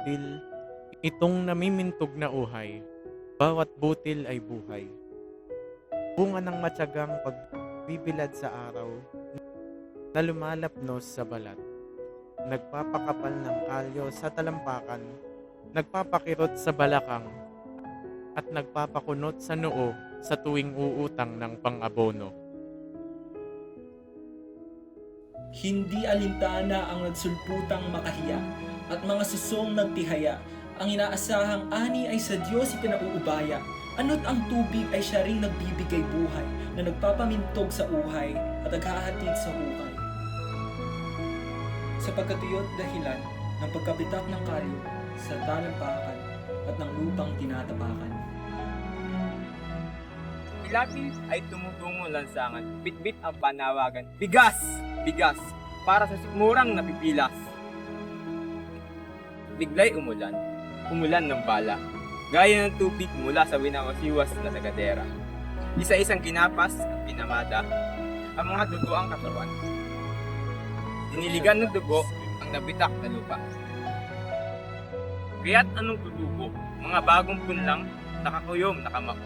butil, itong namimintog na uhay, bawat butil ay buhay. Bunga ng matyagang pagbibilad sa araw, na lumalapnos sa balat. Nagpapakapal ng kalyo sa talampakan, nagpapakirot sa balakang, at nagpapakunot sa noo sa tuwing uutang ng pang-abono. Hindi alintana ang nagsulputang makahiya at mga susong nagtihaya. Ang inaasahang ani ay sa Diyos ipinauubaya. Ano't ang tubig ay siya ring nagbibigay buhay na nagpapamintog sa uhay at naghahatid sa hukay. Sapagkat iyo't dahilan ng pagkabitak ng kalyo sa talampakan at ng lupang tinatapakan. Pilapil ay tumutungo lansangan, bitbit ang panawagan, bigas! Bigas! Para sa sikmurang napipilas. Biglay umulan ng bala, gaya ng tubig mula sa winawasiwas na tagadera. Isa-isang kinapas ang pinamada, ang mga dugo ang katawan. Diniligan ng dugo ang nabitak na lupa. Kaya't anong tutubo, mga bagong punlang, nakakuyom, nakamako.